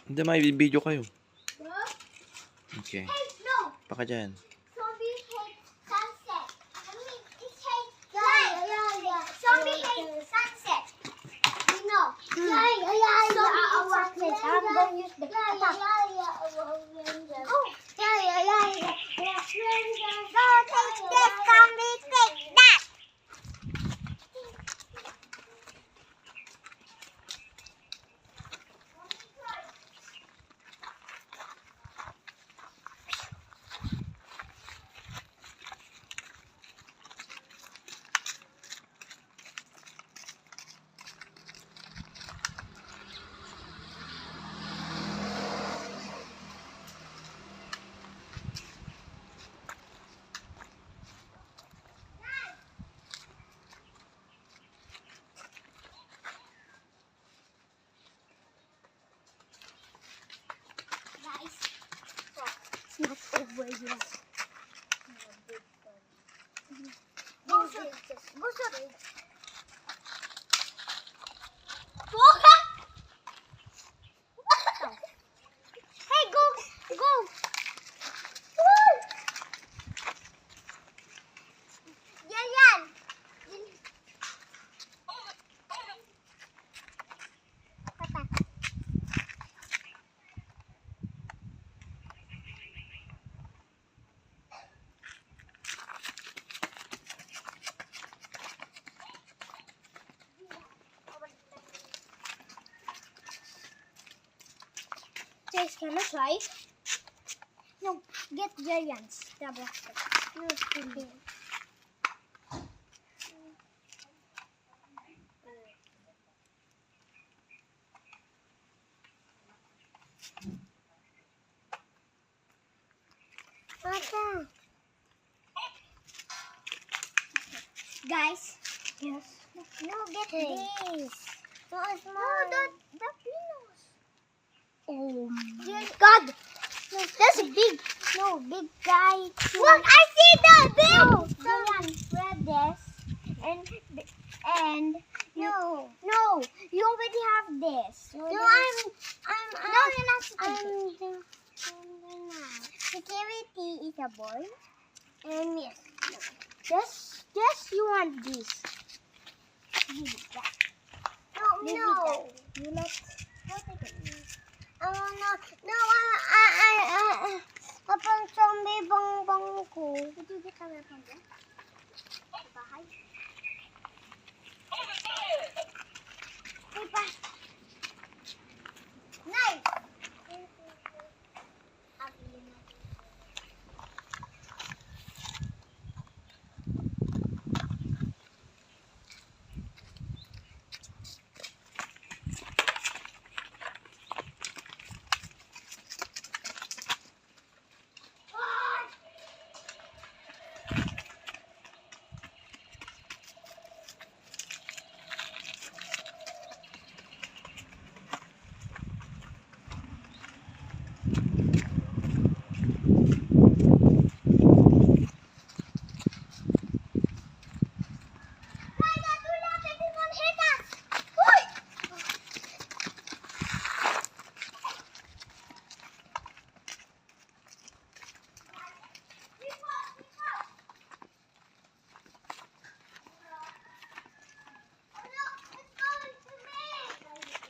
Hindi, may video kayo. Huh? Okay. Hey, no. Baka dyan. Zombie hate sunset. I mean, it hates yeah. Zombie hate sunset. You know. Zombie hate sunset. I'm going to use the attack. Go. Go, take this, zombie, take that. Guys, it's not over yet. Busuk. Hey, go. Yan. Chase, can I try? No, get giants. The blaster. No, okay. Guys. Yes. No, get this. No, the pinos. Oh my God. No, that's a big. No, big guy. Look, I see the big. No, grab this. And no, you already have this. No, you're not security. Security is a boy. And yes, just you want this. No. You let. Oh no, I zombie bang ko. Did you get a weapon?